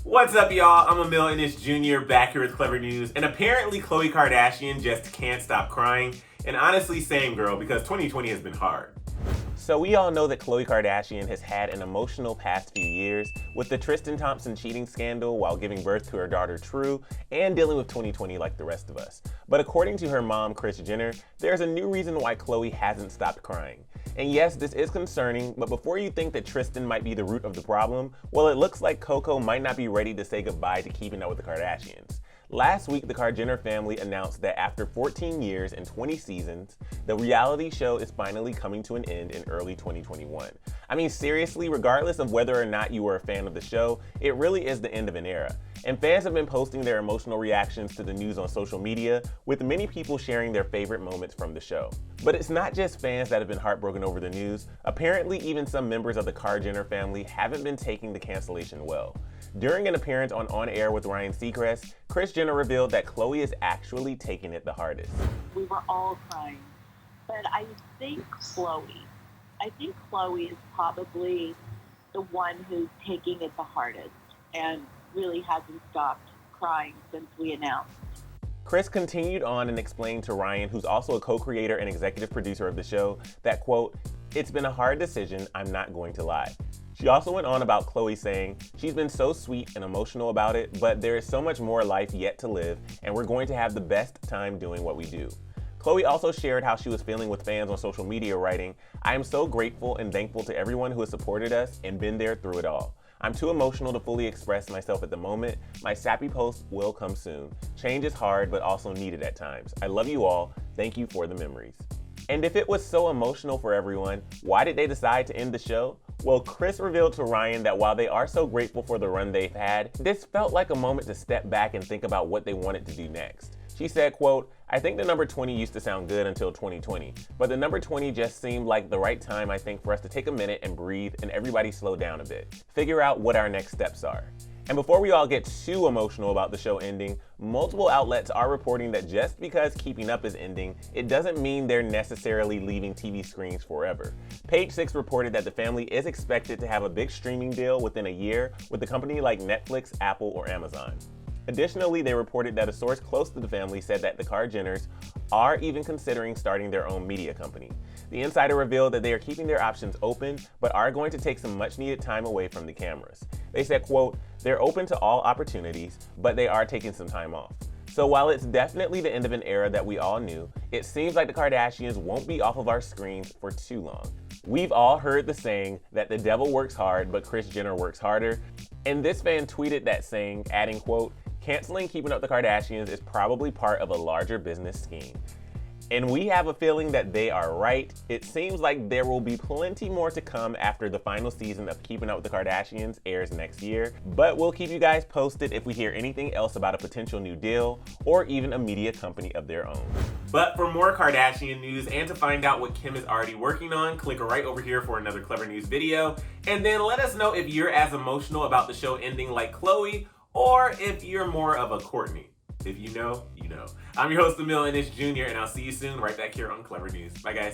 What's up, y'all? I'm Emil Ennis Jr. back here with Clever News, and apparently Khloe Kardashian just can't stop crying. And honestly, same girl, because 2020 has been hard. So we all know that Khloe Kardashian has had an emotional past few years with the Tristan Thompson cheating scandal while giving birth to her daughter True and dealing with 2020 like the rest of us. But according to her mom, Kris Jenner, there's a new reason why Khloe hasn't stopped crying. And yes, this is concerning, but before you think that Tristan might be the root of the problem, well, it looks like Coco might not be ready to say goodbye to Keeping Up with the Kardashians. Last week, the Kar-Jenner family announced that after 14 years and 20 seasons, the reality show is finally coming to an end in early 2021. I mean, seriously, regardless of whether or not you were a fan of the show, it really is the end of an era. And fans have been posting their emotional reactions to the news on social media, with many people sharing their favorite moments from the show. But it's not just fans that have been heartbroken over the news. Apparently, even some members of the Kar-Jenner family haven't been taking the cancellation well. During an appearance on Air with Ryan Seacrest, Kris Jenner revealed that Khloe is actually taking it the hardest. We were all crying, but I think Khloe is probably the one who's taking it the hardest and really hasn't stopped crying since we announced. Kris continued on and explained to Ryan, who's also a co-creator and executive producer of the show, that, quote, "It's been a hard decision, I'm not going to lie." She also went on about Khloe saying, "She's been so sweet and emotional about it, but there is so much more life yet to live, and we're going to have the best time doing what we do." Khloe also shared how she was feeling with fans on social media, writing, "I am so grateful and thankful to everyone who has supported us and been there through it all. I'm too emotional to fully express myself at the moment. My sappy post will come soon. Change is hard, but also needed at times. I love you all. Thank you for the memories." And if it was so emotional for everyone, why did they decide to end the show? Well, Kris revealed to Ryan that while they are so grateful for the run they've had, this felt like a moment to step back and think about what they wanted to do next. She said, quote, "I think the number 20 used to sound good until 2020, but the number 20 just seemed like the right time, I think, for us to take a minute and breathe and everybody slow down a bit. Figure out what our next steps are." And before we all get too emotional about the show ending, multiple outlets are reporting that just because Keeping Up is ending, it doesn't mean they're necessarily leaving TV screens forever. Page Six reported that the family is expected to have a big streaming deal within a year with a company like Netflix, Apple, or Amazon. Additionally, they reported that a source close to the family said that the Kar-Jenners are even considering starting their own media company. The insider revealed that they are keeping their options open, but are going to take some much-needed time away from the cameras. They said, quote, "They're open to all opportunities, but they are taking some time off." So while it's definitely the end of an era that we all knew, it seems like the Kardashians won't be off of our screens for too long. We've all heard the saying that the devil works hard, but Kris Jenner works harder. And this fan tweeted that saying, adding, quote, "Canceling Keeping Up with the Kardashians is probably part of a larger business scheme." And we have a feeling that they are right. It seems like there will be plenty more to come after the final season of Keeping Up with the Kardashians airs next year, but we'll keep you guys posted if we hear anything else about a potential new deal or even a media company of their own. But for more Kardashian news and to find out what Kim is already working on, click right over here for another Clever News video, and then let us know if you're as emotional about the show ending like Khloe, or if you're more of a Kourtney. If you know, you know. I'm your host, Emil Ennis Jr., and I'll see you soon right back here on Clever News. Bye, guys.